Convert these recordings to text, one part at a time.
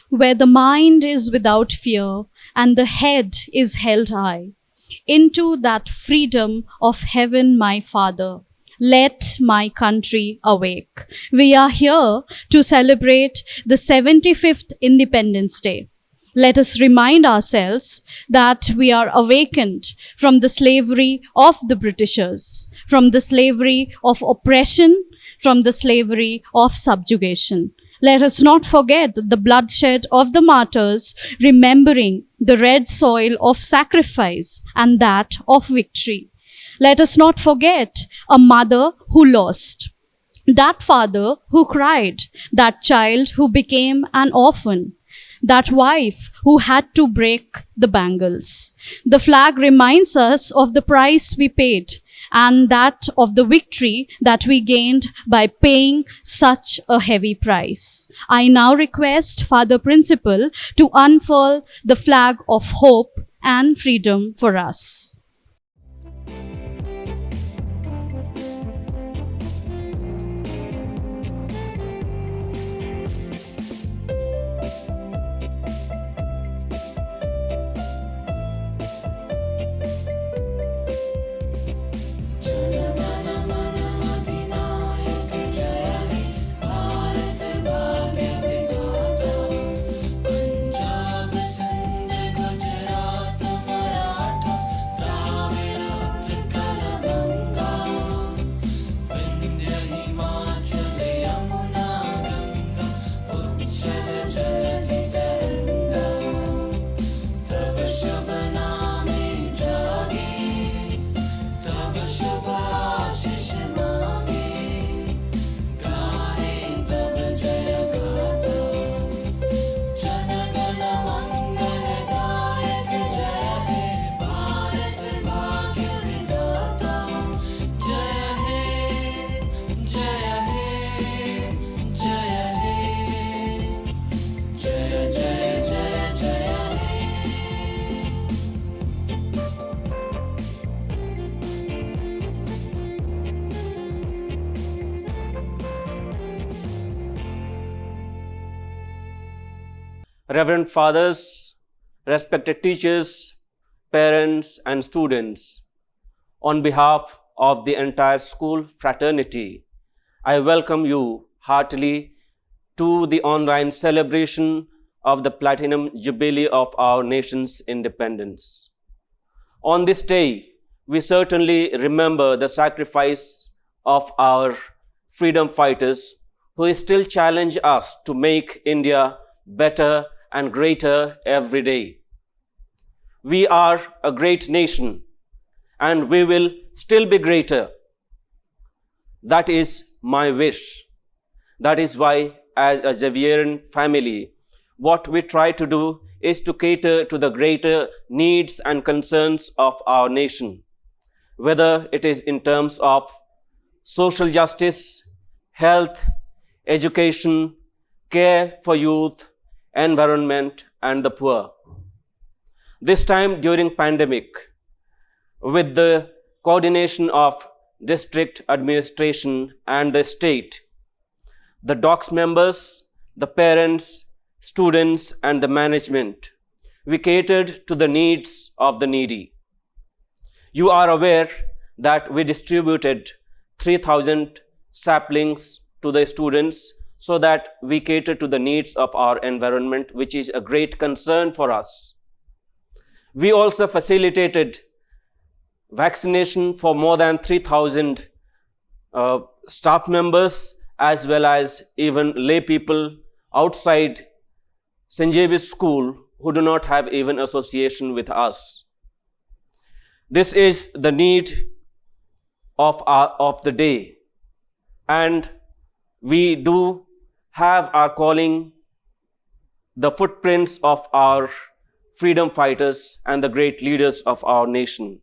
where the mind is without fear and the head is held high, into that freedom of heaven, my Father. Let my country awake. We are here to celebrate the 75th Independence Day. Let us remind ourselves that we are awakened from the slavery of the Britishers, from the slavery of oppression, from the slavery of subjugation. Let us not forget the bloodshed of the martyrs, remembering the red soil of sacrifice and that of victory. Let us not forget a mother who lost, that father who cried, that child who became an orphan, that wife who had to break the bangles. The flag reminds us of the price we paid and that of the victory that we gained by paying such a heavy price. I now request Father Principal to unfurl the flag of hope and freedom for us. Reverend Fathers, respected teachers, parents, and students, on behalf of the entire school fraternity, I welcome you heartily to the online celebration of the Platinum Jubilee of our nation's independence. On this day, we certainly remember the sacrifice of our freedom fighters who still challenge us to make India better and greater every day. We are a great nation and we will still be greater. That is my wish. That is why, as a Xaverian family, what we try to do is to cater to the greater needs and concerns of our nation, whether it is in terms of social justice, health, education, care for youth, environment, and the poor. This time during pandemic, with the coordination of district administration and the state, the DOCS members, the parents, students, and the management, we catered to the needs of the needy. You are aware that we distributed 3,000 saplings to the students so that we cater to the needs of our environment, which is a great concern for us. We also facilitated vaccination for more than 3,000 staff members as well as even lay people outside St. James School who do not have even association with us. This is the need of the day, and we do have our calling, the footprints of our freedom fighters and the great leaders of our nation.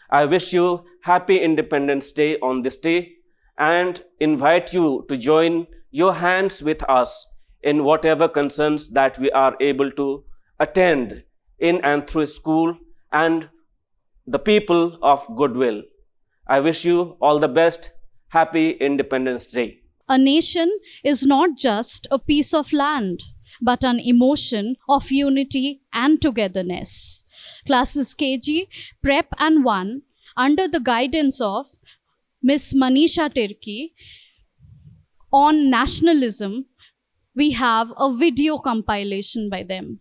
I wish you happy Independence Day on this day and invite you to join your hands with us in whatever concerns that we are able to attend in and through school and the people of goodwill. I wish you all the best. Happy Independence Day. A nation is not just a piece of land, but an emotion of unity and togetherness. Classes KG, Prep and 1, under the guidance of Miss Manisha Tirki, on nationalism, we have a video compilation by them.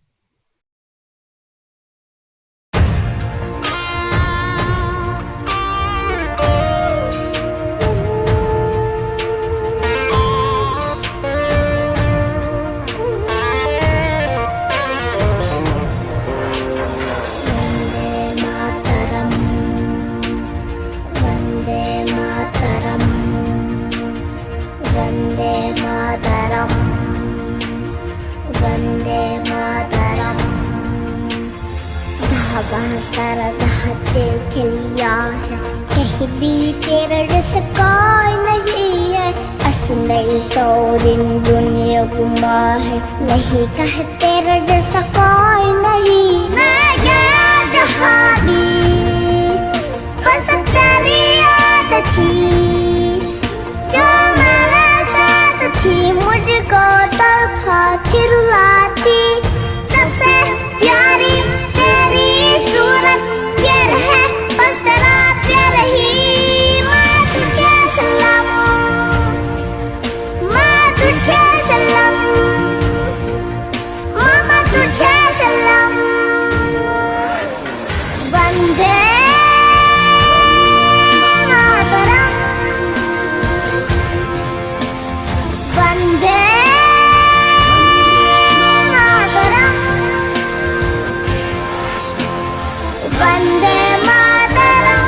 सारा जहां दिल खिलिया है, कहीं भी तेरा जैसा कोई नहीं है। असली सोरिन दुनिया गुमा है, नहीं कहे तेरा जैसा कोई नहीं। मैं गया जहां भी बस तेरी याद थी, जो मेरे साथ थी मुझको तड़पाती रुलाती। सबसे प्यारी सूरत प्यार है, बस तेरा प्यार ही। माँ तुझे सलाम, माँ तुझे सलाम, मामा तुझे सलाम। वंदे मातरम, वंदे वंदे मातरम,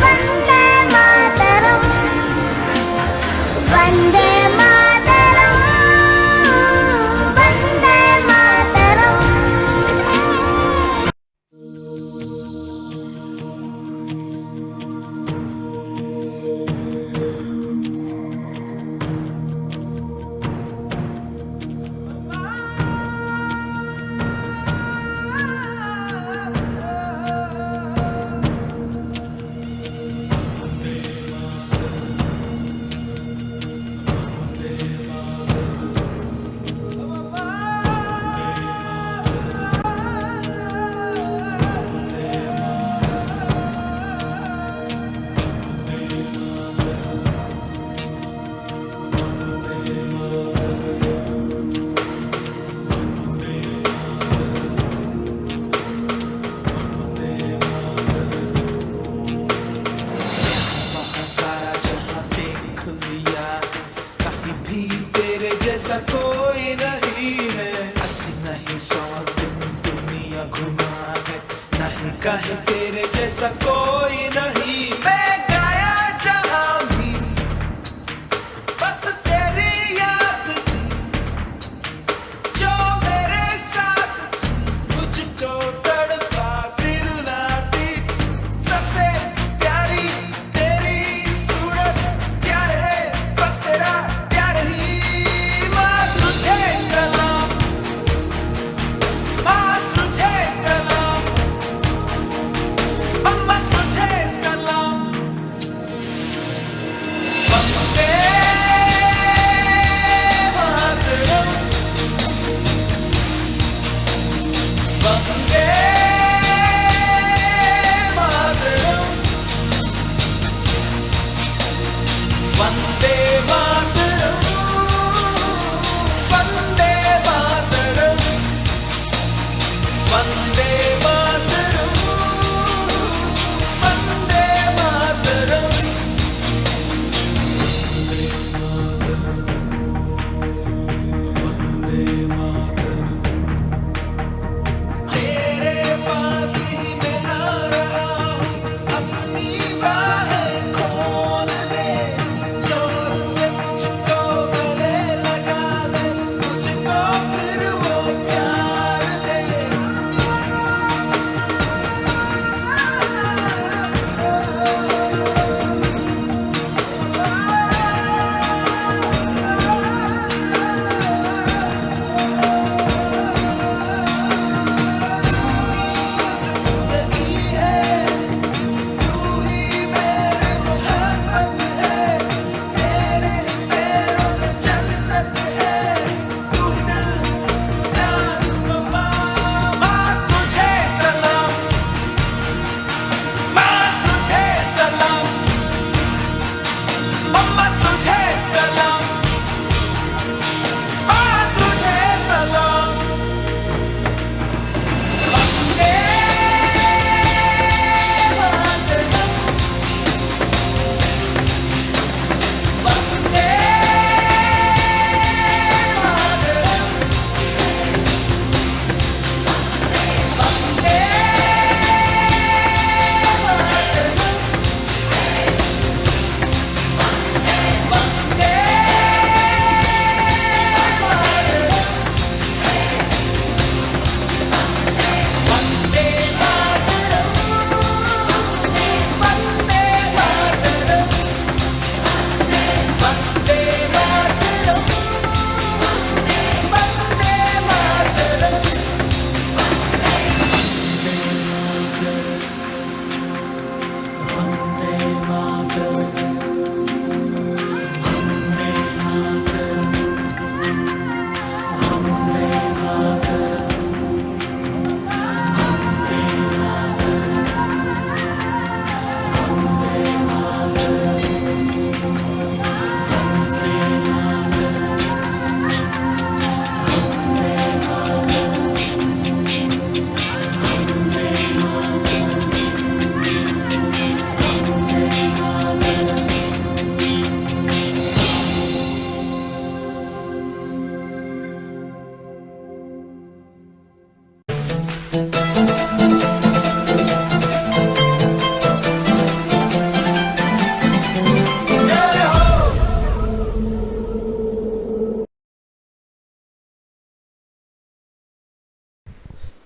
वंदे मातरम, वंदे मातरम, वंदे मातरम। जैसा कोई नहीं है, अस्सी नहीं 100 दिन दुनिया घुमा है, नहीं कहे तेरे जैसा कोई नहीं। मैं गाया जहां भी बस तेरी याद थी, जो मेरे साथ थी मुझको तड़पाती रुलाती। सबसे प्यारी तेरी सूरत प्यार है, बस तेरा प्यार ही। तुझे सलाम, माँ तुझे सलाम, मम्मा तुझे सलाम।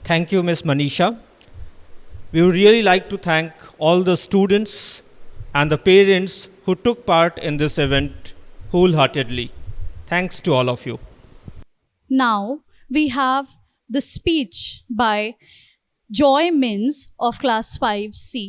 Thank you, Ms. Manisha. We would really like to thank all the students and the parents who took part in this event wholeheartedly. Thanks to all of you. Now we have the speech by Joy Mins of class 5C.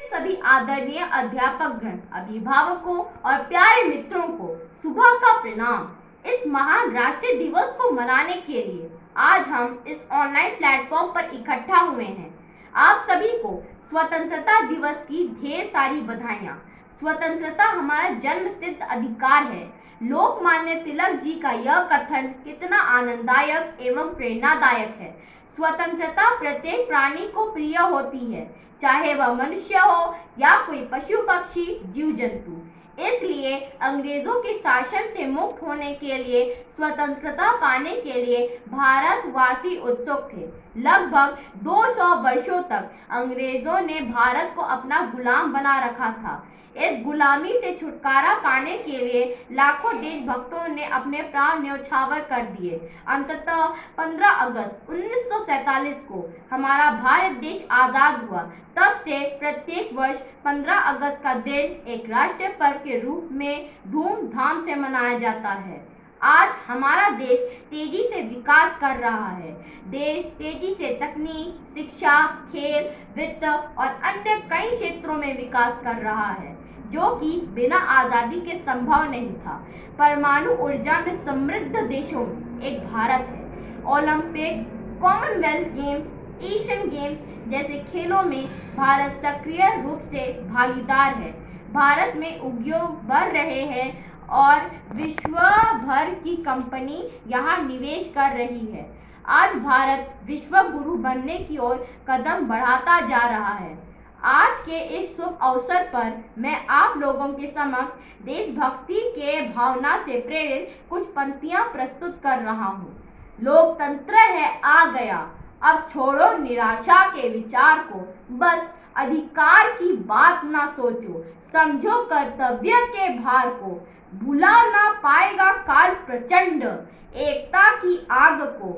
सभी आदरणीय अध्यापकगण, अभिभावकों और प्यारे मित्रों को सुबह का प्रणाम। इस महान राष्ट्रीय दिवस को मनाने के लिए आज हम इस ऑनलाइन प्लेटफॉर्म पर इकट्ठा हुए हैं। आप सभी को स्वतंत्रता दिवस की ढेर सारी बधाइयाँ। स्वतंत्रता हमारा जन्म सिद्ध अधिकार है। लोकमान्य तिलक जी का यह कथन कितना आनंददायक एवं प्रेरणादायक है। स्वतंत्रता प्रत्येक प्राणी को प्रिय होती है, चाहे वह मनुष्य हो या कोई पशु पक्षी जीव जंतु। इसलिए अंग्रेजों के शासन से मुक्त होने के लिए, स्वतंत्रता पाने के लिए भारतवासी उत्सुक थे। लगभग 200 वर्षों तक अंग्रेजों ने भारत को अपना गुलाम बना रखा था। इस गुलामी से छुटकारा पाने के लिए लाखों देशभक्तों ने अपने प्राण न्यौछावर कर दिए। अंततः 15 अगस्त 1947 को हमारा भारत देश आज़ाद हुआ। तब से प्रत्येक वर्ष 15 अगस्त का दिन एक राष्ट्रीय पर्व के रूप में धूमधाम से मनाया जाता है। आज हमारा देश तेजी से विकास कर रहा है। देश तेजी से तकनीक, शिक्षा, खेल, वित्त और अन्य कई क्षेत्रों में विकास कर रहा है, जो कि बिना आज़ादी के संभव नहीं था। परमाणु ऊर्जा में समृद्ध देशों में एक भारत है। Olympic, Commonwealth games, Asian games जैसे खेलों में भारत सक्रिय रूप से भागीदार है। भारत में उद्योग बढ़ रहे हैं और विश्व भर की कंपनी यहाँ निवेश कर रही है। आज भारत विश्व गुरु बनने की ओर कदम बढ़ाता जा रहा है। आज के इस शुभ अवसर पर मैं आप लोगों के समक्ष देशभक्ति के भावना से प्रेरित कुछ पंक्तियां प्रस्तुत कर रहा हूँ। लोकतंत्र है आ गया, अब छोड़ो निराशा के विचार को, बस अधिकार की बात ना सोचो, समझो कर्तव्य के भार को, भुला ना पाएगा काल प्रचंड एकता की आग को,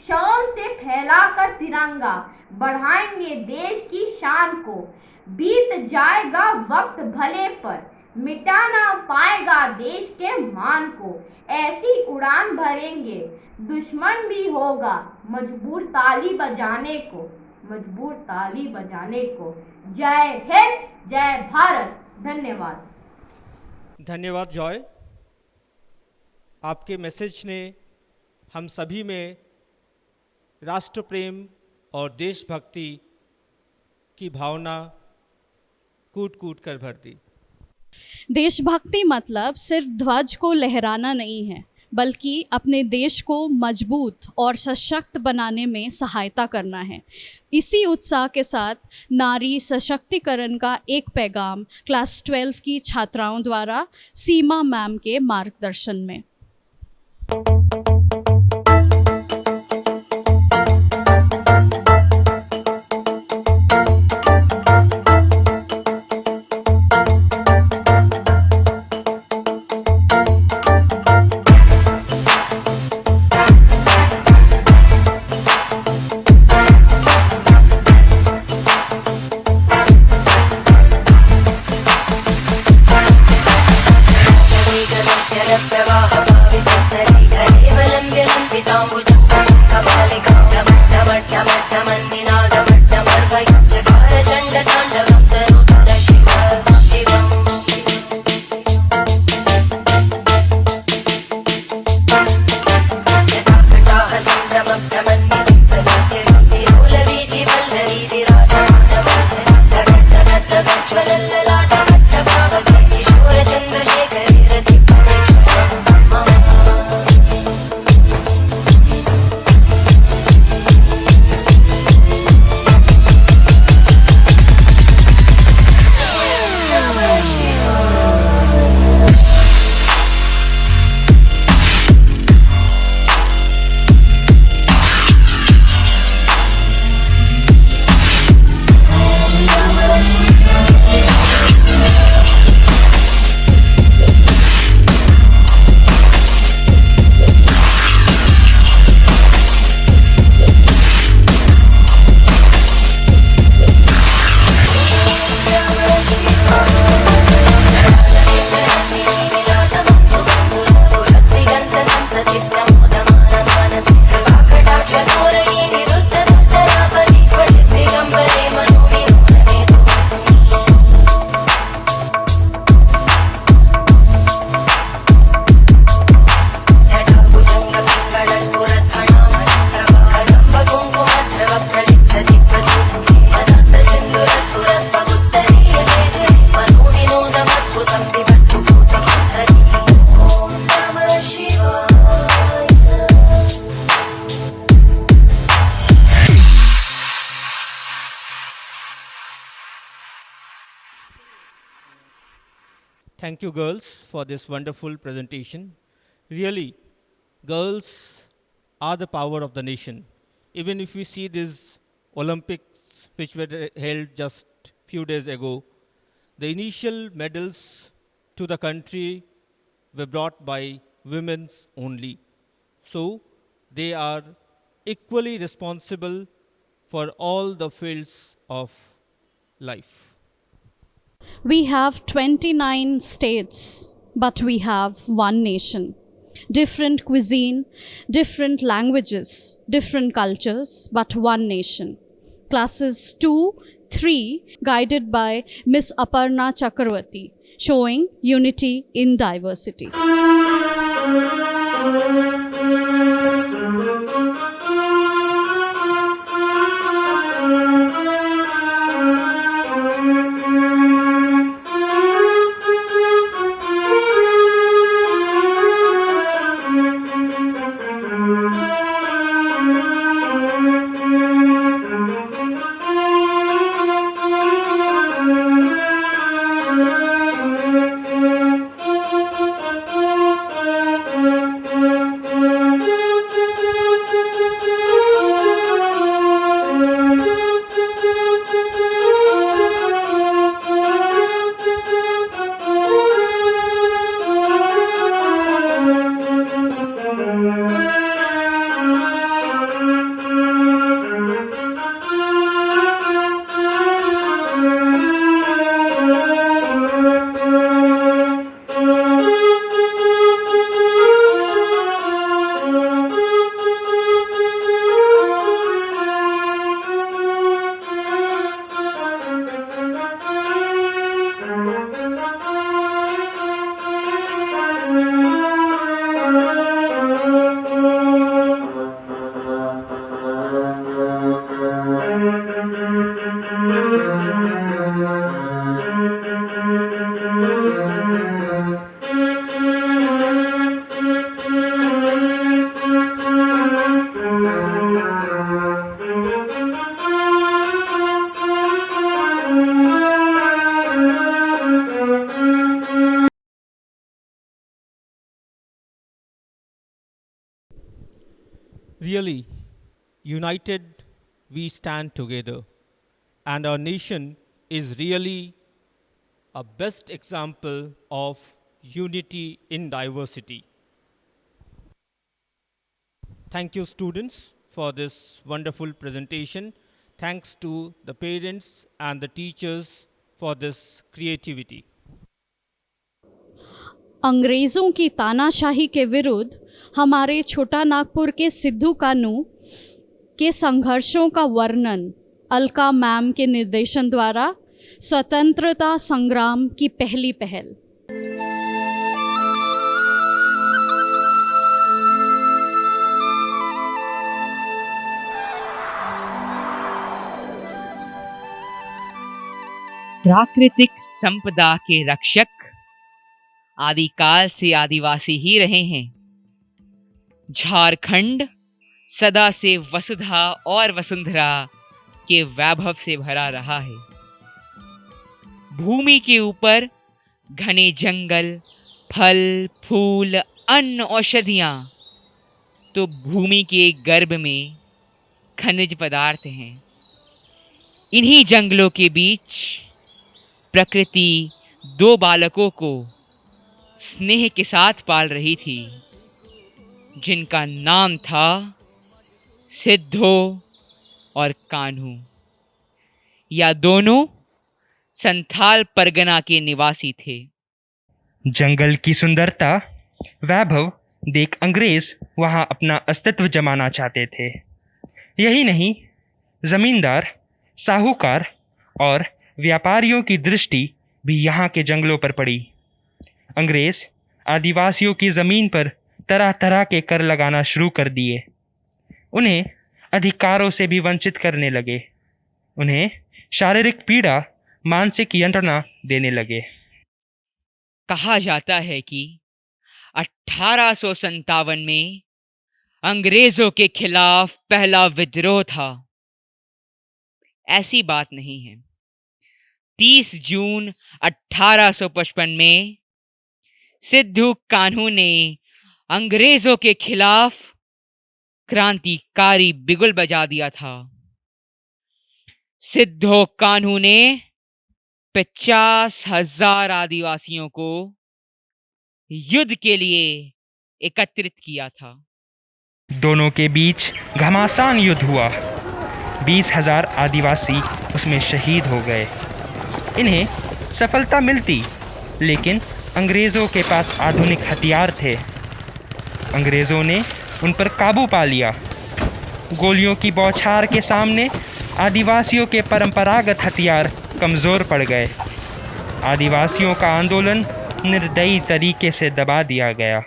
शान से फैलाकर तिरंगा बढ़ाएंगे देश की शान को, बीत जाएगा वक्त भले पर मिटा ना पाएगा देश के मान को, ऐसी उड़ान भरेंगे दुश्मन भी होगा मजबूर ताली बजाने को, मजबूर ताली बजाने को। जय हिंद, जय भारत। धन्यवाद। धन्यवाद जॉय। आपके मैसेज ने हम सभी में राष्ट्र प्रेम और देशभक्ति की भावना कूट कूट कर भर दी। देशभक्ति मतलब सिर्फ ध्वज को लहराना नहीं है, बल्कि अपने देश को मजबूत और सशक्त बनाने में सहायता करना है। इसी उत्साह के साथ नारी सशक्तिकरण का एक पैगाम क्लास 12 की छात्राओं द्वारा सीमा मैम के मार्गदर्शन में। प्रवाह भावितस्तरे घरे Thank you, girls, for this wonderful presentation. Really, girls are the power of the nation. Even if we see these Olympics, which were held just few days ago, the initial medals to the country were brought by women's only. So they are equally responsible for all the fields of life. We have 29 states, but we have one nation. Different cuisine, different languages, different cultures, but one nation. Classes 2, 3, guided by Miss Aparna Chakravarti, showing unity in diversity. Really, united we stand together, and our nation is really a best example of unity in diversity. Thank you, students, for this wonderful presentation. Thanks to the parents and the teachers for this creativity. अंग्रेज़ों की तानाशाही के विरुद्ध हमारे छोटा नागपुर के सिद्धू कानू के संघर्षों का वर्णन अलका मैम के निर्देशन द्वारा स्वतंत्रता संग्राम की पहली पहल। प्राकृतिक संपदा के रक्षक आदिकाल से आदिवासी ही रहे हैं। झारखंड सदा से वसुधा और वसुंधरा के वैभव से भरा रहा है। भूमि के ऊपर घने जंगल, फल, फूल, अन्न, औषधियां, तो भूमि के गर्भ में खनिज पदार्थ हैं। इन्हीं जंगलों के बीच प्रकृति दो बालकों को स्नेह के साथ पाल रही थी, जिनका नाम था सिद्धो और कान्हू। या दोनों संथाल परगना के निवासी थे। जंगल की सुंदरता, वैभव देख अंग्रेज वहां अपना अस्तित्व जमाना चाहते थे। यही नहीं, जमींदार, साहूकार और व्यापारियों की दृष्टि भी यहाँ के जंगलों पर पड़ी। अंग्रेज आदिवासियों की ज़मीन पर तरह तरह के कर लगाना शुरू कर दिए। उन्हें अधिकारों से भी वंचित करने लगे। उन्हें शारीरिक पीड़ा, मानसिक यंत्रणा देने लगे। कहा जाता है कि 1857 में अंग्रेजों के खिलाफ पहला विद्रोह था। ऐसी बात नहीं है। 30 जून 1855 में सिद्धू कान्हू ने अंग्रेजों के खिलाफ क्रांतिकारी बिगुल बजा दिया था। सिद्धू कान्हू ने 50,000 आदिवासियों को युद्ध के लिए एकत्रित किया था। दोनों के बीच घमासान युद्ध हुआ। 20,000 आदिवासी उसमें शहीद हो गए। इन्हें सफलता मिलती, लेकिन अंग्रेज़ों के पास आधुनिक हथियार थे। अंग्रेज़ों ने उन पर काबू पा लिया। गोलियों की बौछार के सामने आदिवासियों के परंपरागत हथियार कमज़ोर पड़ गए। आदिवासियों का आंदोलन निर्दयी तरीके से दबा दिया गया।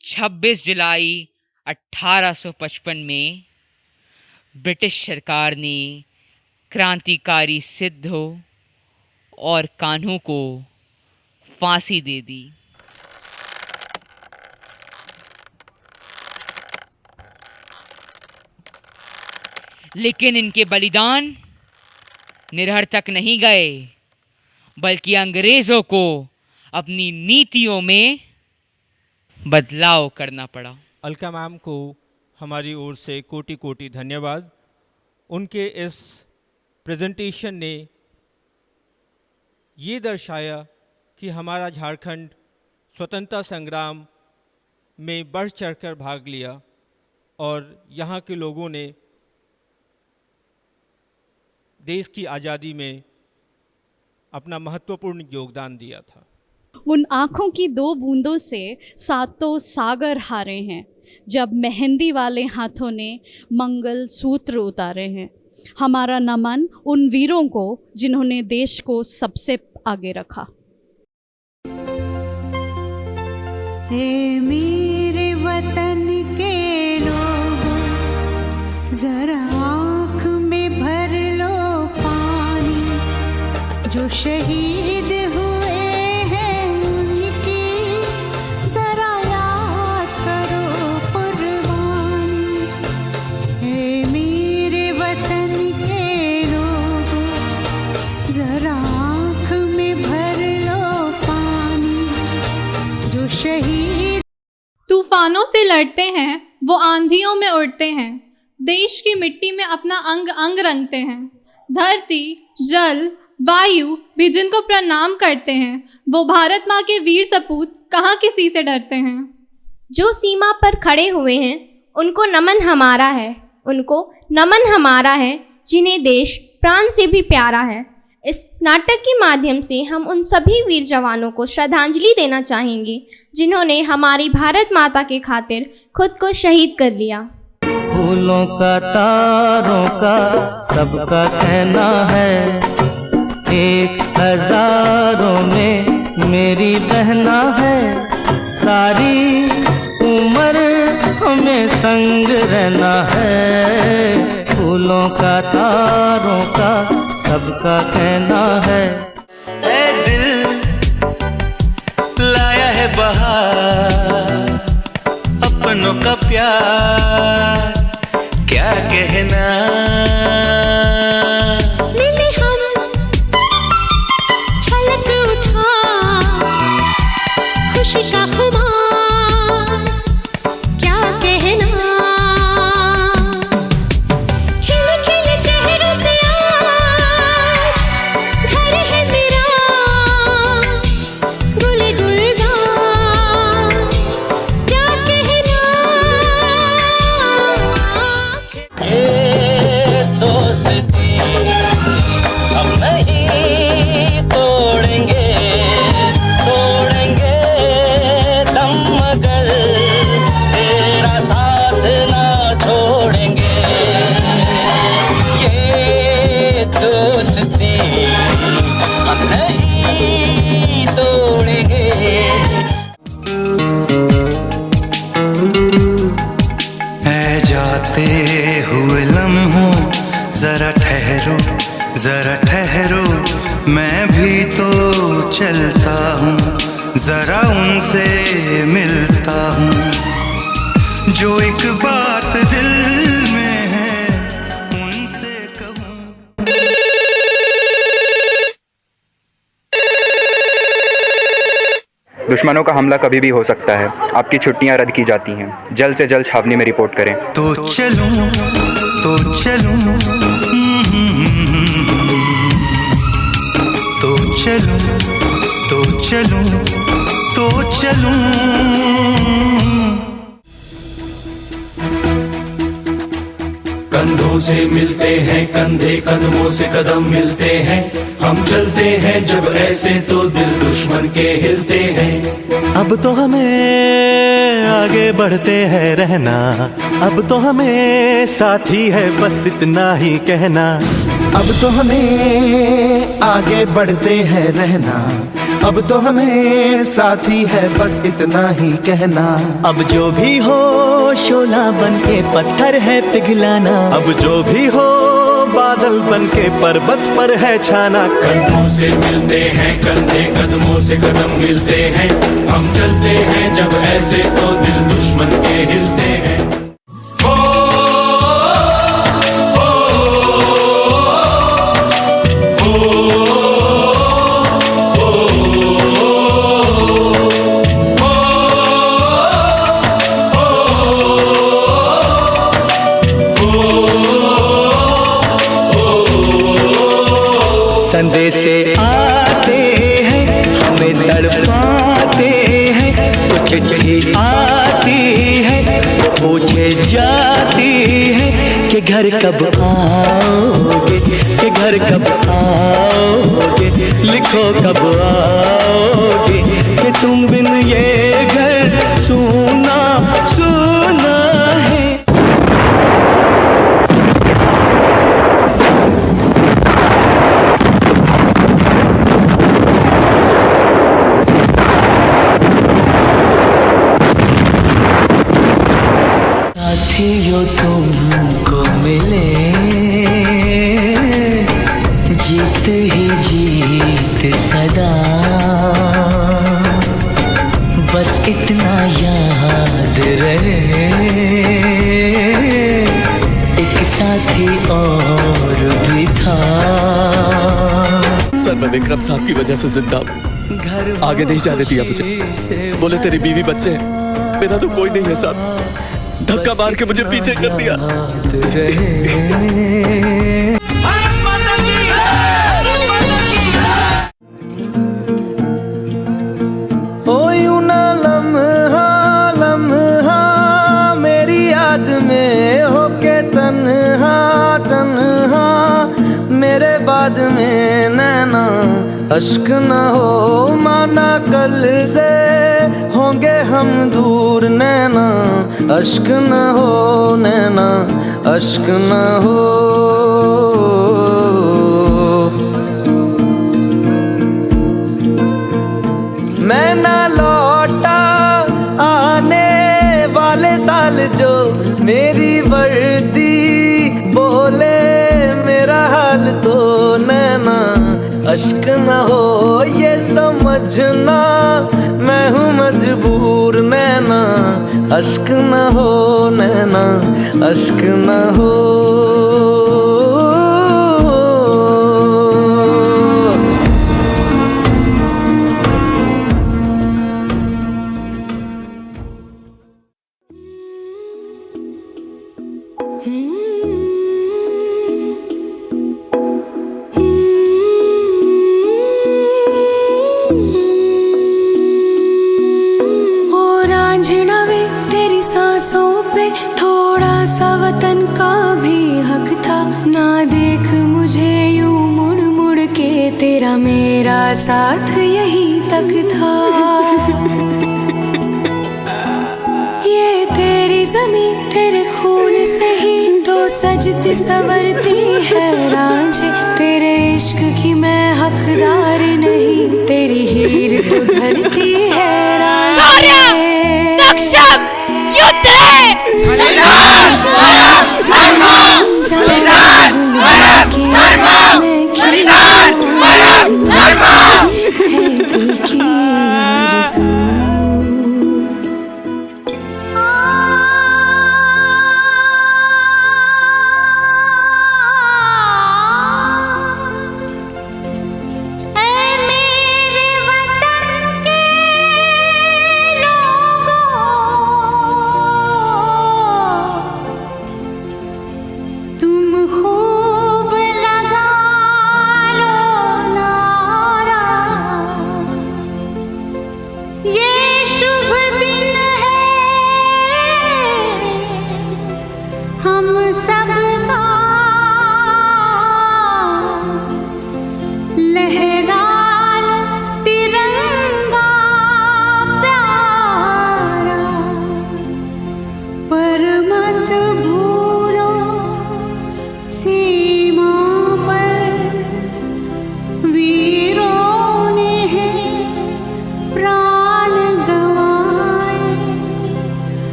26 जुलाई 1855 में ब्रिटिश सरकार ने क्रांतिकारी सिद्धू और कान्हू को फांसी दे दी। लेकिन इनके बलिदान निरर्थक नहीं गए, बल्कि अंग्रेजों को अपनी नीतियों में बदलाव करना पड़ा। अलका मैम को हमारी ओर से कोटि कोटि धन्यवाद। उनके इस प्रेजेंटेशन ने ये दर्शाया कि हमारा झारखंड स्वतंत्रता संग्राम में बढ़ चढ़कर भाग लिया और यहाँ के लोगों ने देश की आज़ादी में अपना महत्वपूर्ण योगदान दिया था। उन आँखों की 2 बूंदों से सातों सागर हारे हैं, जब मेहंदी वाले हाथों ने मंगल सूत्र उतारे हैं। हमारा नमन उन वीरों को जिन्होंने देश को सबसे आगे रखा। हे मेरे वतन के लोगों, जरा आँख में भर लो पानी, जो शहीद हुए हैं उनकी जरा याद करो कुर्बानी। हे मेरे वतन के लोगों, जरा आँख में भर लो पानी, जो शहीद। तूफानों से लड़ते हैं वो आंधियों में उड़ते हैं, देश की मिट्टी में अपना अंग अंग रंगते हैं। धरती, जल, वायु भी जिनको प्रणाम करते हैं, वो भारत माँ के वीर सपूत कहाँ किसी से डरते हैं। जो सीमा पर खड़े हुए हैं उनको नमन हमारा है, उनको नमन हमारा है, जिन्हें देश प्राण से भी प्यारा है। इस नाटक के माध्यम से हम उन सभी वीर जवानों को श्रद्धांजलि देना चाहेंगे जिन्होंने हमारी भारत माता के खातिर खुद को शहीद कर लिया। फूलों का, तारों का, सबका कहना है, 1,000 में मेरी बहना है। सारी उम्र हमें संग रहना है। फूलों का, तारों का, सबका कहना है। ए दिल लाया है बहार, अपनों का प्यार क्या कहना। लिली हम छलक उठा, खुशी का खुमार क्या कहना। खिले खिले चेहरों से आज घर है मेरा, गुल गुलजार क्या कहना। ये दोस्ती हम नहीं तोड़ेंगे, तोड़ेंगे दम मगर तेरा साथ ना छोड़ेंगे। ये दोस्ती हम नहीं तोड़ेंगे। ऐ जाते हुए लम्हों जरा ठहरो, जरा ठहरो, मैं भी तो चलता हूँ, जरा उनसे मिलता हूँ। जो एक बात दिल में है उनसे कहूँ। दुश्मनों का हमला कभी भी हो सकता है। आपकी छुट्टियां रद्द की जाती हैं। जल्द से जल्द छावनी में रिपोर्ट करें। तो चलूं तो चलूं तो चलूं तो चलूं तो चलूं। कंधों से मिलते हैं कंधे, कदमों से कदम मिलते हैं। हम चलते हैं जब ऐसे तो दिल दुश्मन के हिलते हैं। अब तो हमें आगे बढ़ते हैं रहना, अब तो हमें साथी है बस इतना ही कहना। अब तो हमें आगे बढ़ते हैं रहना, अब तो हमें साथी है बस इतना ही कहना। अब जो भी हो शोला बन के पत्थर है पिघलाना, अब जो भी हो बादल बन के पर्वत पर है छाना। कंधों से मिलते हैं कंधे, कदमों से कदम मिलते हैं। हम चलते हैं जब ऐसे तो दिल दुश्मन के हिलते हैं। संदेश आते हैं हमें तड़पाते हैं, कुछ चिट्ठी आती है पूछे जाती है कि घर कब आओगे, कि घर कब आओगे, लिखो कब आओगे, कि तुम बिन ये घर सूना सूना है। साथियों तुमको मिले जीत ही जीत सदा, बस इतना याद रहे एक साथी और भी था। सर मैं विक्रम साहब की वजह से जिंदा हूं, आगे नहीं जाने दिया मुझे। बोले तेरी बीवी बच्चे हैं, मेरा तो कोई नहीं है साहब। धक्का मार के मुझे पीछे कर दिया। ओ यूं ना लम्हा लम्हा मेरी याद में होके तन्हा तन्हा, मेरे बाद में नैना अश्क न हो माना कल से होंगे हम दूर नैना, अश्क न हो नैना अश्क न हो। मैं ना लौटा आने वाले साल जो मेरी वर्दी बोले मेरा हाल तो नैना अश्क न हो ये समझना मैं हूँ मजबूर नैना, अश्क न हो नैना अश्क न हो। वतन का भी हक था ना, देख मुझे यूं मुड़ मुड़ के, तेरा मेरा साथ यही तक था। ये तेरी ज़मीं तेरे खून से ही तो सजती संवरती है रांझे, तेरे इश्क की मैं हकदार नहीं, तेरी हीर तो धरती है रांझे। मेरे वतन के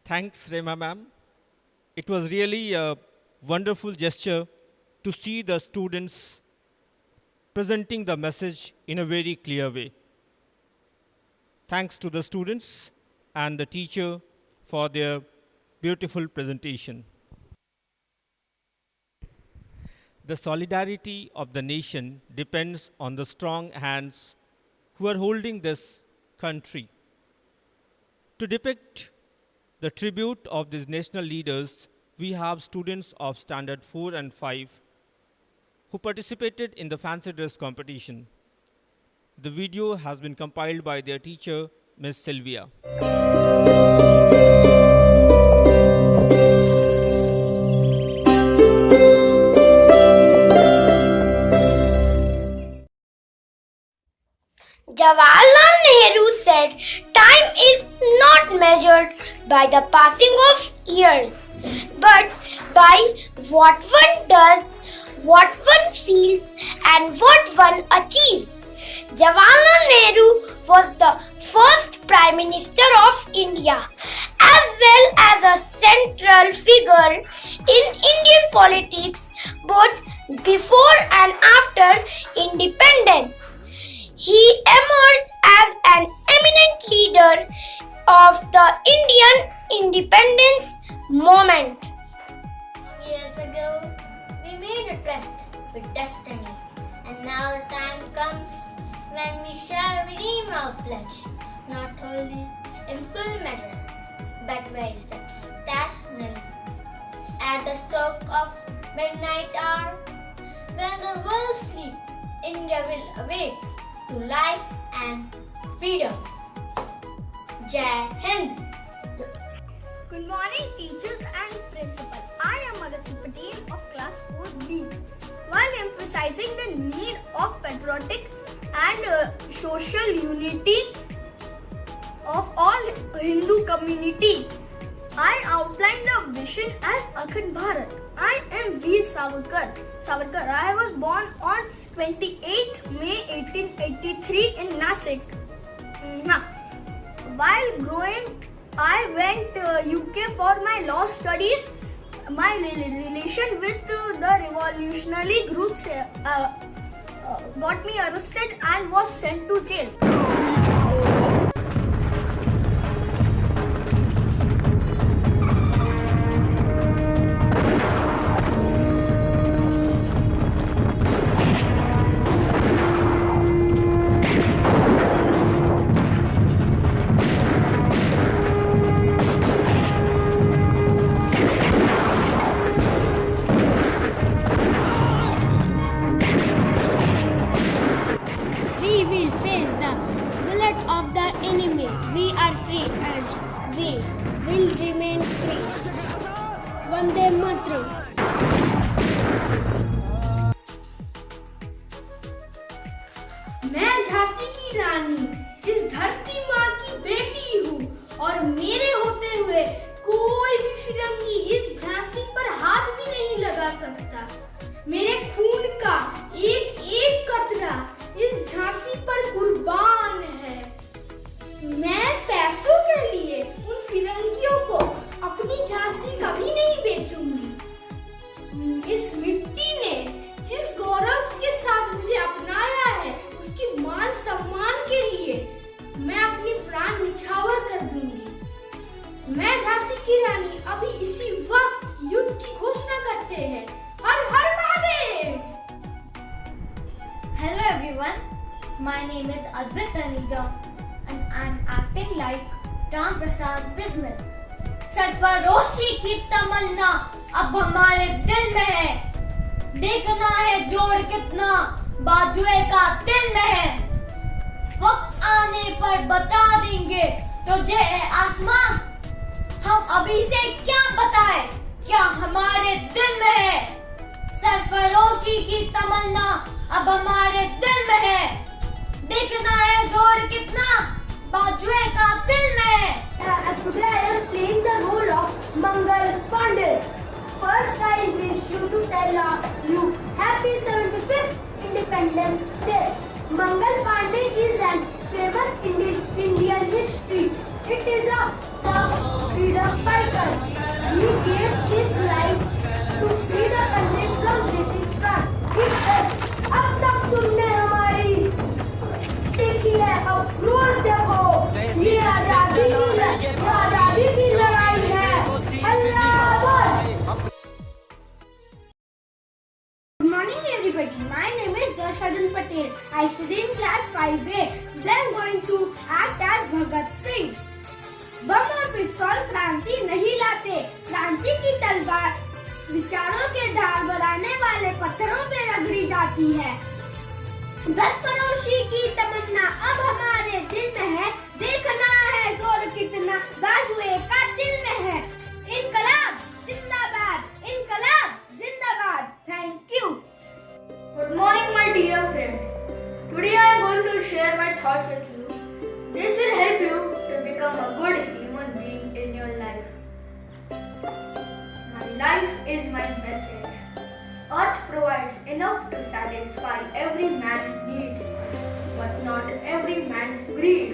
Thanks, Rema ma'am. It was really a wonderful gesture to see the students presenting the message in a very clear way. Thanks to the students and the teacher for their beautiful presentation. The solidarity of the nation depends on the strong hands who are holding this country. To depict the tribute of these national leaders, we have students of Standard 4 and 5 who participated in the fancy dress competition. The video has been compiled by their teacher, Ms. Sylvia. Jawaharlal Nehru said, "Time is not measured by the passing of years, but by what one does, what one feels, and what one achieves." Jawaharlal Nehru was the first Prime Minister of India, as well as a central figure in Indian politics both before and after independence. He emerged as an eminent leader of the Indian independence movement. Years ago, we made a trust with destiny, and now the time comes when we shall redeem our pledge, not wholly in full measure, but very substantially. At the stroke of midnight hour, when the world sleeps, India will awake to life and freedom. Jai Hind. Good morning, teachers and principal. I am Madhur Patel of class 4B. While emphasizing the need of patriotic and social unity of all Hindu community, I outlined the vision as Akhand Bharat. I am Veer Savarkar. I was born on 28th May 1883 in Nasik. While growing, I went UK for my law studies. My relation with the revolutionary groups got me arrested and was sent to jail. Vande Mataram. मैं झांसी की रानी, इस धरती माँ की बेटी हूँ, और मेरे होते हुए कोई भी फिरंगी इस झांसी पर हाथ भी नहीं लगा सकता। मेरे खून का एक एक कतरा इस झांसी पर कुर्बान है। मैं पैसों के लिए उन फिरंगियों को अपनी झांसी कभी नहीं बेचूंगी। इस मिट्टी ने जिस गौरव के साथ मुझे अपनाया है, उसकी मान सम्मान के लिए मैं अपनी प्राण निछावर कर दूंगी। मैं झांसी की रानी अभी इसी वक्त युद्ध की घोषणा करते हैं। हर हर Mahadev. Hello everyone, my name is Advait Taneja and I'm acting like Ram Prasad Bismil. सरफरोशी की तमन्ना अब हमारे दिल में है, देखना है जोर कितना बाजुए का दिल में है। वक्त आने पर बता देंगे तुझे आसमां, हम अभी से क्या बताए क्या हमारे दिल में है। सरफरोशी की तमन्ना अब हमारे दिल में है, देखना है जोर कितना बाजुए का दिल में है। Today I am playing the role of Mangal Pandey. First I wish you to tell you Happy 75th Independence Day. Mangal Pandey is an famous Indian history. It is a freedom fighter. He gave his life to free the country from British rule. He said, अब तक तुमने हमारी देखी है, अब रोज देखो, ये आजादी की लड़ाई है। अल्लाह Akbar. Good morning everybody, my name is Darshadhan Patel. I study in class 5A. Today I am going to act as Bhagat Singh. बम और पिस्तौल क्रांति नहीं लाते, क्रांति की तलवार विचारों के धार बनाने वाले पत्थरों पे रगड़ी जाती है। सरफरोशी की तमन्ना अब हमारे दिल में है, देखना है जोर कितना बाजुए का दिल में है। इनकलाब जिंदाबाद, इनकलाब जिंदाबाद। Thank you. Good morning, my dear friends. Today I am going to share my thoughts with you. This will help you to become a good human being in your life. My life is my message. Earth provides enough to satisfy every man's needs, but not every man's greed.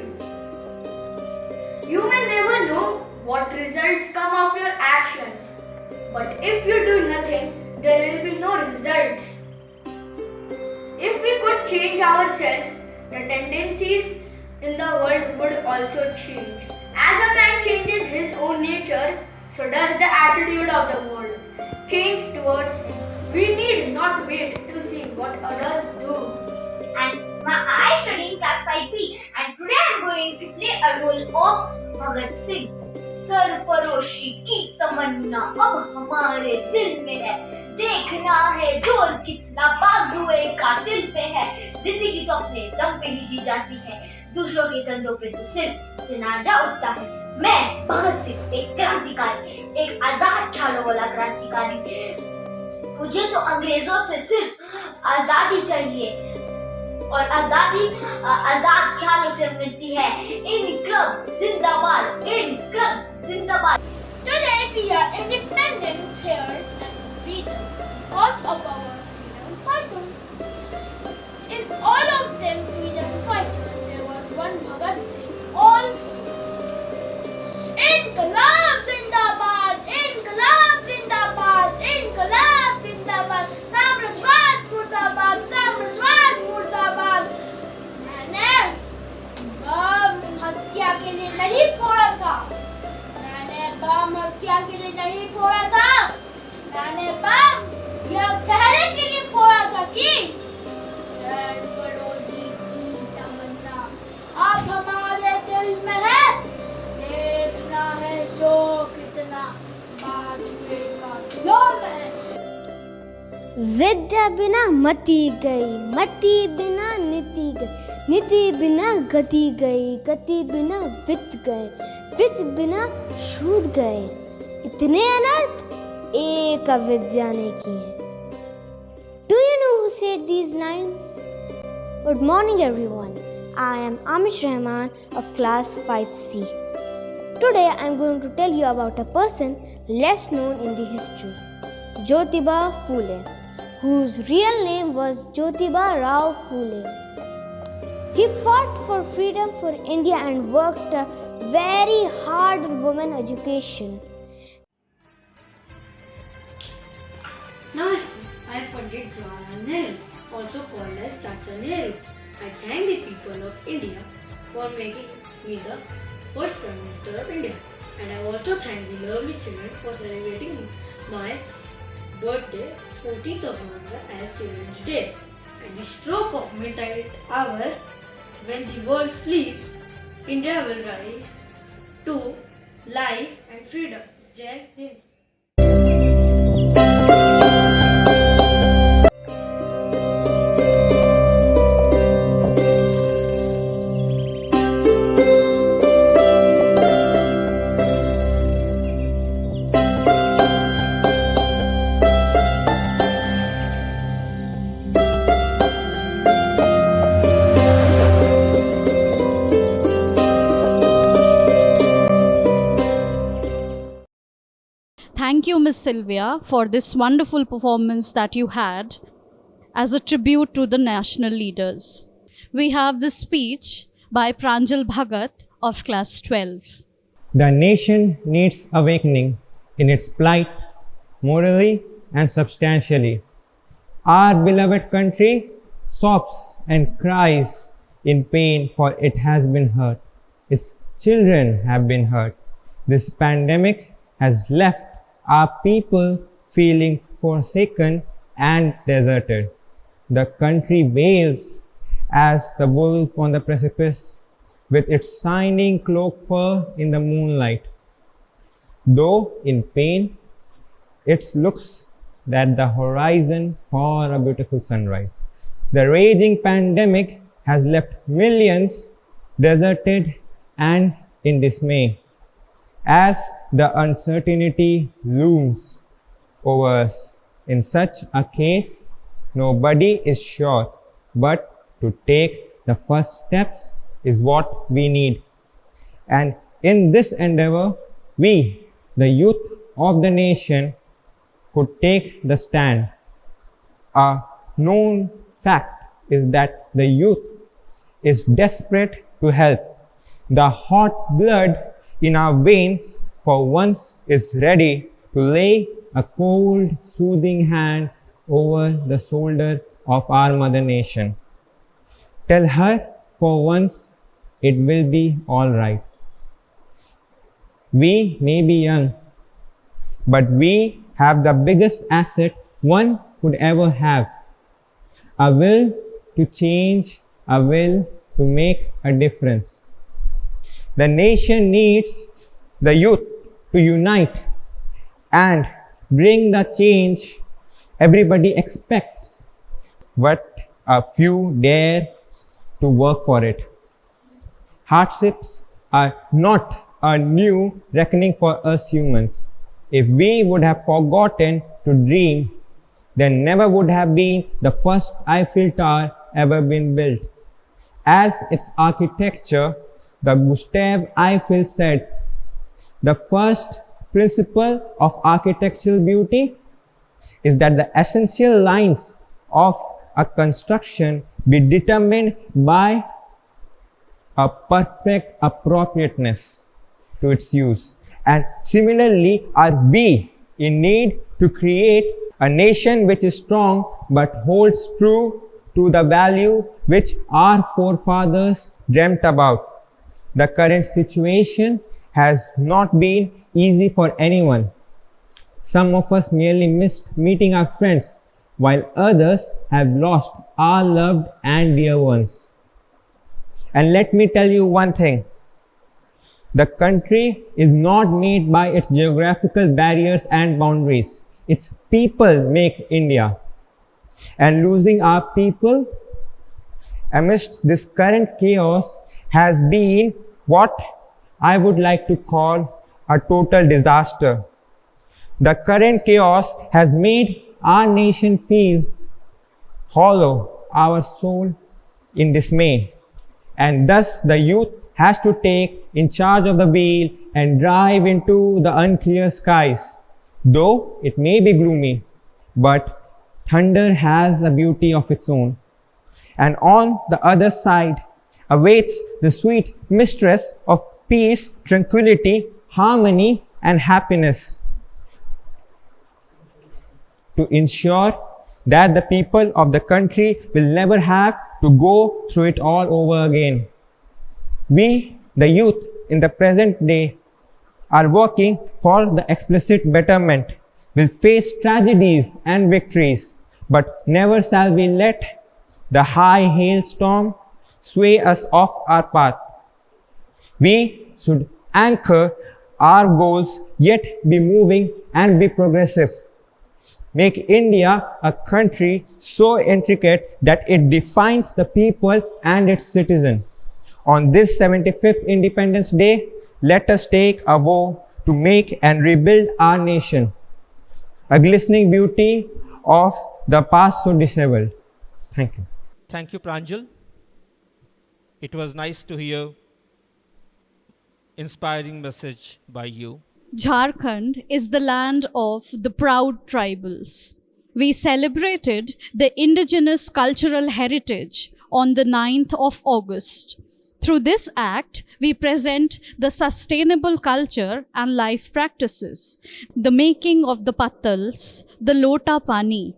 You may never know what results come of your actions, but if you do nothing, there will be no results. If we could change ourselves, the tendencies in the world would also change. As a man changes his own nature, so does the attitude of the world change towards him. We need not wait to see what others do. And I study in class 5B, and today I am going to play a role of Bhagat Singh. सरफरोशी की तमन्ना अब हमारे दिल में है, देखना है जोर कितना बाजुए कातिल पे है। जिंदगी तो अपने दम पे ही जी जाती है, दूसरों के कंधों पे तो सिर्फ जनाजा उठता है। मैं भगत सिंह एक क्रांतिकारी, एक आजाद ख्यालों वाला क्रांतिकारी। मुझे तो अंग्रेजों से सिर्फ आजादी चाहिए, और आजादी आजाद ख्यालों से मिलती है। इनकलाब जिंदाबाद, इनकलाब जिंदाबाद। Today we are independent here and freedom because of our freedom fighters. In all of them freedom fighters, there was one Bhagat Singh also. Inqilab Zindabad, Inqilab Zindabad, Inqilab Zindabad, Samrajwad Murdabad, Samrajwad Murdabad. मैंने बम हत्या के लिए नहीं फोड़ा था, मैंने बम हत्या के लिए नहीं फोड़ा था, मैंने बम यह कहने के लिए फोड़ा था कि सरफरोशी की तमन्ना अब हमारे दिल में है, देखना है जो कितना बाजुए का दिलों में है। विद्या बिना मति गई, मति बिना नीति गई, नीति बिना गति गई, गति बिना वित्त गए, वित्त बिना शूद गए। इतने अनर्थ एक अविद्या ने किए। Do you know who said these lines? Good morning everyone. I am Amish Rahman of class 5C. Today I am going to tell you about a person less known in the history, Jyotiba Phule, whose real name was Jyotiba Rao Phule. He fought for freedom for India and worked very hard on women education. Namaste, I am Pandit Jawaharlal Nehru, also called as Chacha Nehru. I thank the people of India for making me the first Prime Minister of India. And I also thank the lovely children for celebrating my birthday, 14th of November, as Children's Day. At the stroke of midnight hour, when the world sleeps, India will rise to life and freedom. Jai Hind. Thank you, Miss Sylvia, for this wonderful performance that you had as a tribute to the national leaders. We have this speech by Pranjal Bhagat of class 12. The nation needs awakening in its plight, morally and substantially. Our beloved country sobs and cries in pain, for it has been hurt. Its children have been hurt. This pandemic has left our people feeling forsaken and deserted. The country wails as the wolf on the precipice, with its shining cloak fur in the moonlight. Though in pain, it looks at the horizon for a beautiful sunrise. The raging pandemic has left millions deserted and in dismay. As the uncertainty looms over us, in such a case, nobody is sure, but to take the first steps is what we need. And in this endeavor, we, the youth of the nation, could take the stand. A known fact is that the youth is desperate to help. The hot blood in our veins for once is ready to lay a cold, soothing hand over the shoulder of our mother nation. Tell her for once it will be all right. We may be young, but we have the biggest asset one could ever have: a will to change, a will to make a difference. The nation needs the youth to unite and bring the change everybody expects, but a few dare to work for it. Hardships are not a new reckoning for us humans. If we would have forgotten to dream, then never would have been the first Eiffel Tower ever been built. As its architecture, the Gustave Eiffel said, "The first principle of architectural beauty is that the essential lines of a construction be determined by a perfect appropriateness to its use." And similarly, are we in need to create a nation which is strong but holds true to the value which our forefathers dreamt about. The current situation has not been easy for anyone. Some of us merely missed meeting our friends, while others have lost our loved and dear ones. And let me tell you one thing. The country is not made by its geographical barriers and boundaries. Its people make India. And losing our people amidst this current chaos has been what I would like to call a total disaster. The current chaos has made our nation feel hollow, our soul in dismay. And thus the youth has to take in charge of the wheel and drive into the unclear skies. Though it may be gloomy, but thunder has a beauty of its own. And on the other side awaits the sweet mistress of peace, tranquility, harmony, and happiness, to ensure that the people of the country will never have to go through it all over again. We, the youth in the present day, are working for the explicit betterment, will face tragedies and victories, but never shall we let the high hailstorm sway us off our path. We should anchor our goals, yet be moving and be progressive. Make India a country so intricate that it defines the people and its citizen. On this 75th Independence Day, let us take a vow to make and rebuild our nation, a glistening beauty of the past so disheveled. Thank you. Thank you, Pranjal. It was nice to hear inspiring message by you. Jharkhand is the land of the proud tribals. We celebrated the indigenous cultural heritage on the 9th of August Through this act, we present the sustainable culture and life practices, the making of the pattals, the lota pani,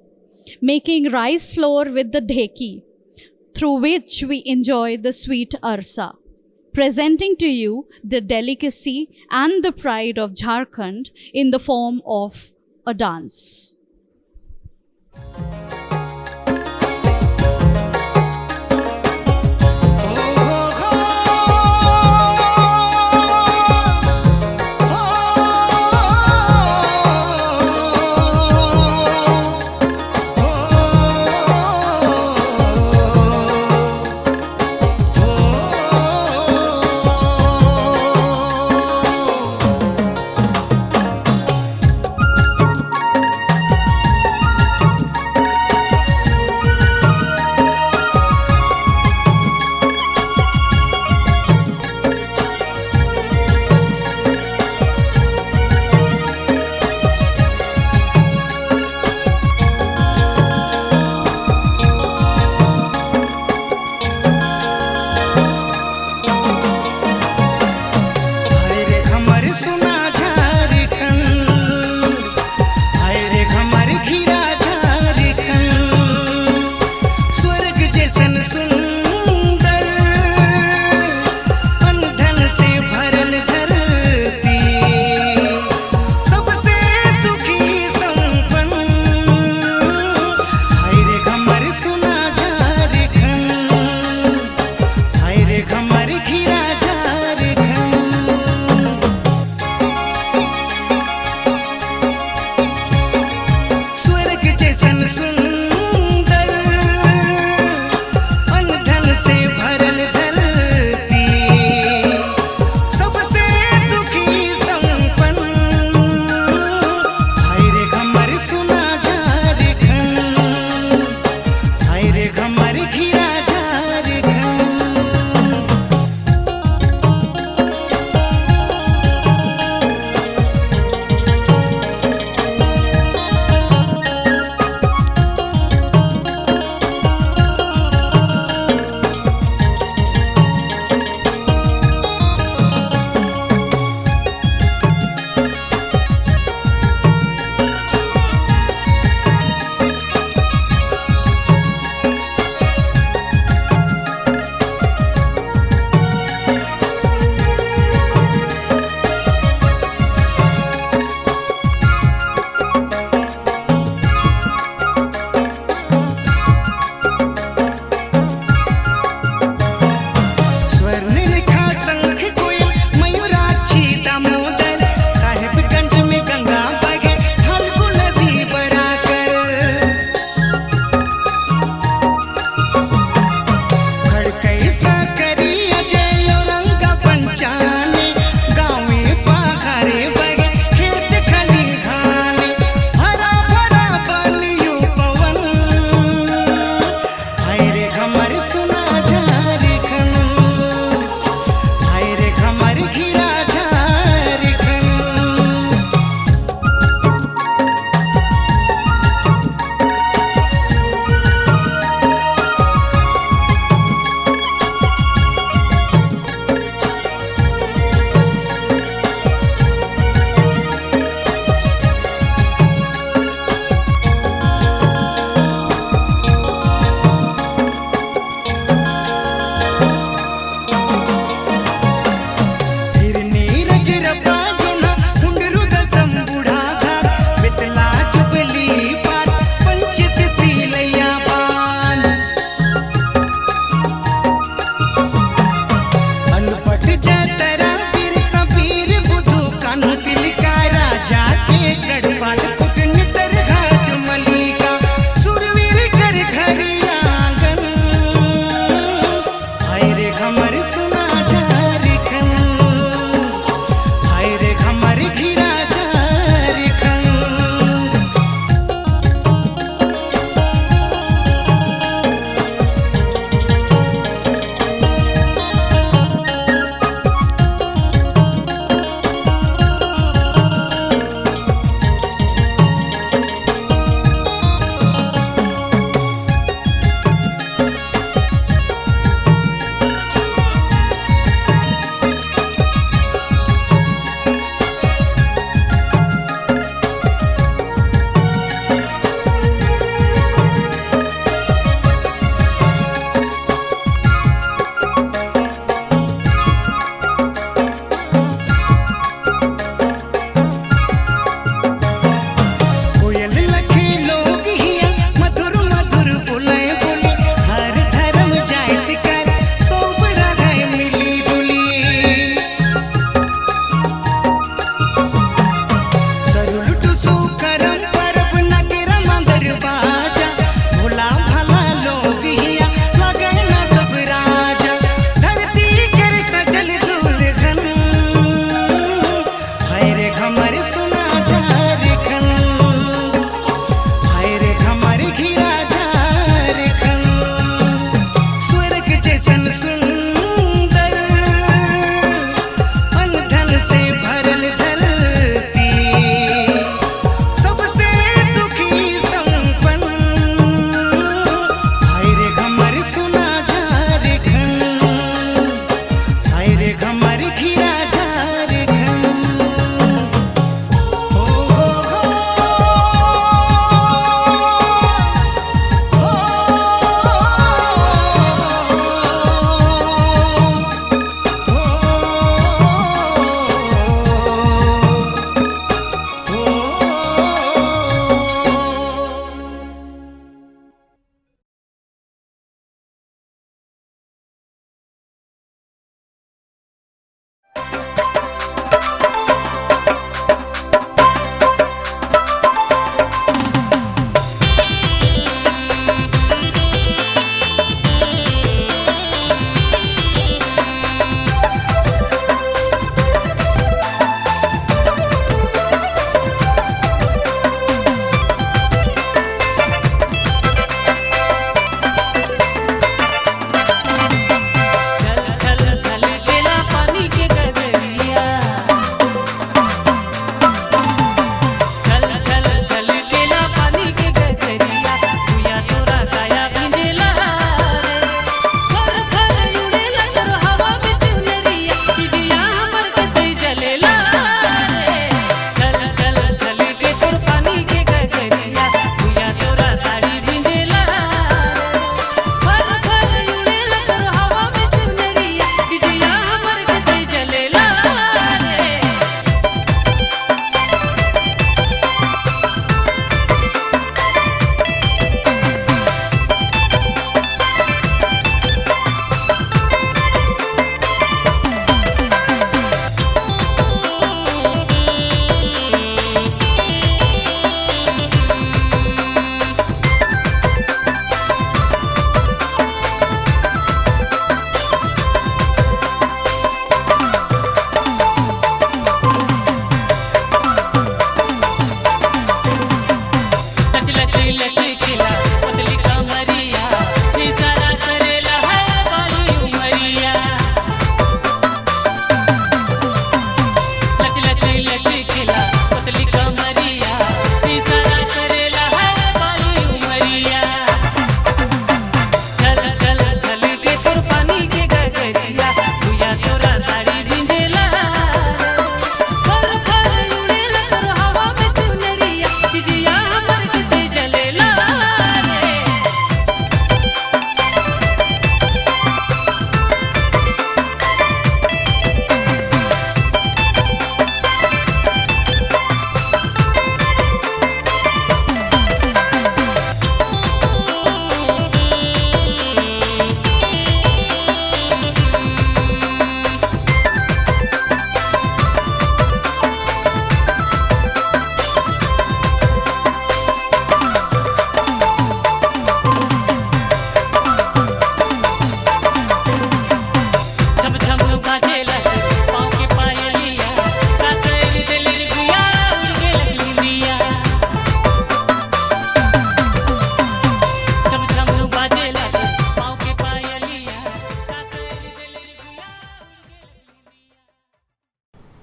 making rice flour with the dheki, through which we enjoy the sweet arsa, presenting to you the delicacy and the pride of Jharkhand in the form of a dance.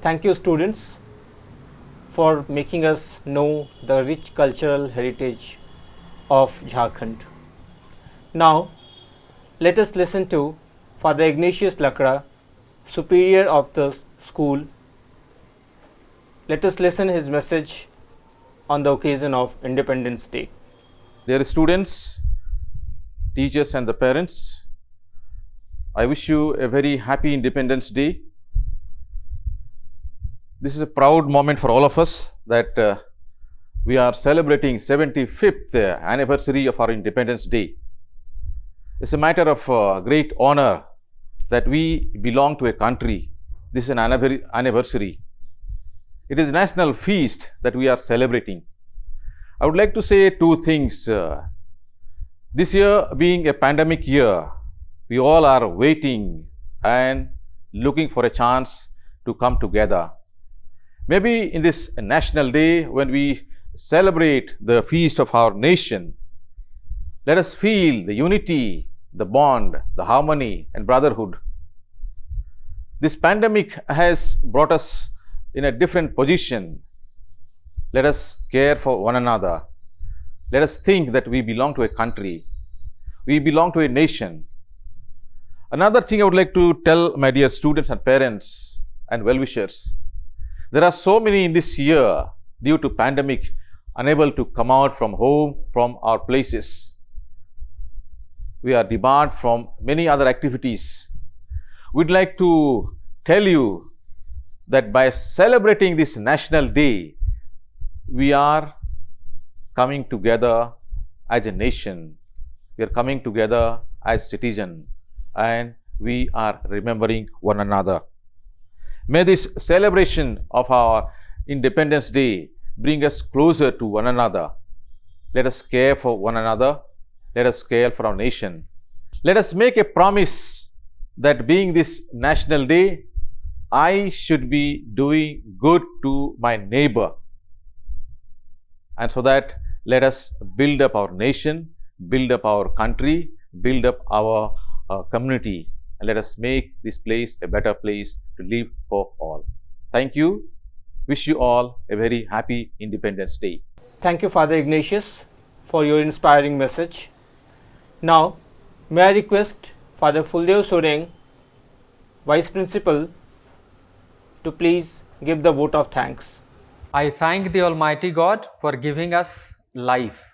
Thank you, students, for making us know the rich cultural heritage of Jharkhand. Now, let us listen to Father Ignatius Lakra, superior of the school. Let us listen his message on the occasion of Independence Day. Dear students, teachers and the parents, I wish you a very happy Independence Day. This is a proud moment for all of us that we are celebrating 75th anniversary of our Independence Day. It's a matter of great honor that we belong to a country. This is an anniversary. It is a national feast that we are celebrating. I would like to say two things. This year being a pandemic year, we all are waiting and looking for a chance to come together. Maybe in this national day, when we celebrate the feast of our nation, let us feel the unity, the bond, the harmony and brotherhood. This pandemic has brought us in a different position. Let us care for one another. Let us think that we belong to a country. We belong to a nation. Another thing I would like to tell my dear students and parents and well-wishers. There are so many in this year, due to pandemic, unable to come out from home, from our places. We are debarred from many other activities. We'd like to tell you that by celebrating this National Day, we are coming together as a nation. We are coming together as citizens, and we are remembering one another. May this celebration of our Independence Day bring us closer to one another. Let us care for one another. Let us care for our nation. Let us make a promise that being this National Day, I should be doing good to my neighbor. And so that let us build up our nation, build up our country, build up our community. And let us make this place a better place to live for all. Thank you. Wish you all a very happy Independence Day. Thank you, Father Ignatius, for your inspiring message. Now, may I request Father Fuldev Soreng, Vice Principal, to please give the vote of thanks. I thank the Almighty God for giving us life.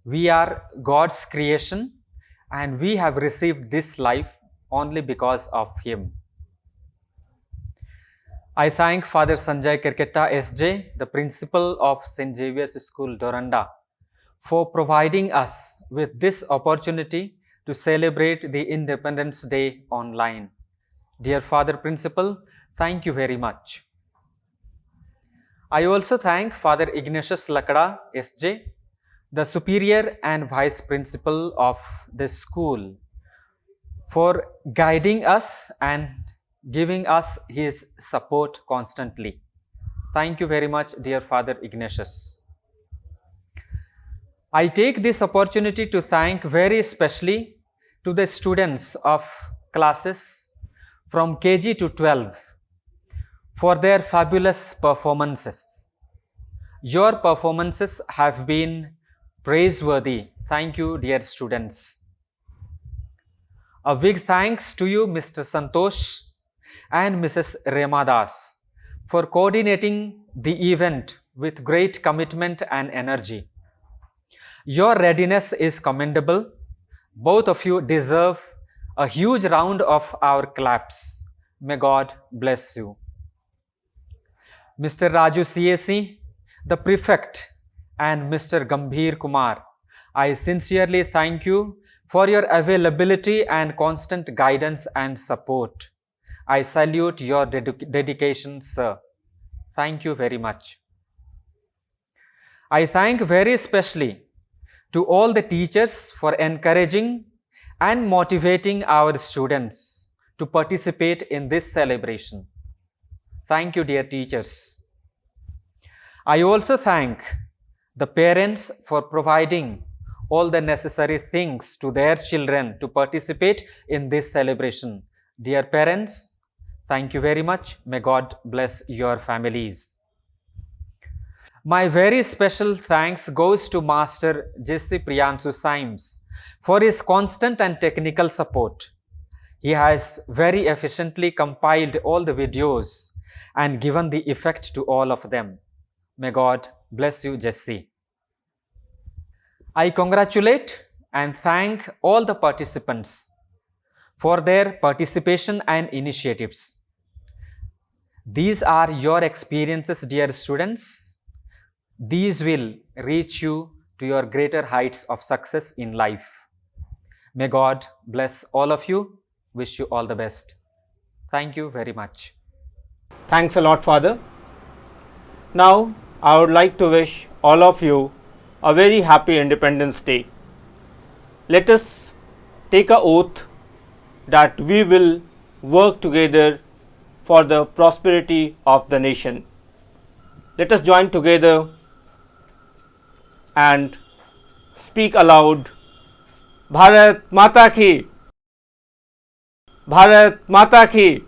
We are God's creation and we have received this life only because of Him. I thank Father Sanjay Kirketta SJ, the Principal of St. Xavier's School, Doranda, for providing us with this opportunity to celebrate the Independence Day online. Dear Father Principal, thank you very much. I also thank Father Ignatius Lakra SJ, the Superior and Vice Principal of this school, for guiding us and giving us his support constantly. Thank you very much, dear Father Ignatius. I take this opportunity to thank very especially to the students of classes from KG to 12 for their fabulous performances. Your performances have been praiseworthy. Thank you, dear students. A big thanks to you, Mr. Santosh and Mrs. Remadas, for coordinating the event with great commitment and energy. Your readiness is commendable. Both of you deserve a huge round of our claps. May God bless you. Mr. Raju CAC, the Prefect, and Mr. Gambhir Kumar, I sincerely thank you for your availability and constant guidance and support. I salute your dedication, sir. Thank you very much. I thank very especially to all the teachers for encouraging and motivating our students to participate in this celebration. Thank you, dear teachers. I also thank the parents for providing all the necessary things to their children to participate in this celebration. Dear parents, Thank you very much. May God bless your families. My very special thanks goes to Master Jesse Priyanshu Symes for his constant and technical support. He has very efficiently compiled all the videos and given the effect to all of them. May God bless you, Jesse. I congratulate and thank all the participants for their participation and initiatives. These are your experiences, dear students. These will reach you to your greater heights of success in life. May God bless all of you. Wish you all the best. Thank you very much. Thanks a lot, Father. Now, I would like to wish all of you a very happy Independence Day. Let us take an oath that we will work together for the prosperity of the nation. Let us join together and speak aloud, Bharat Mata Ki! Bharat Mata Ki!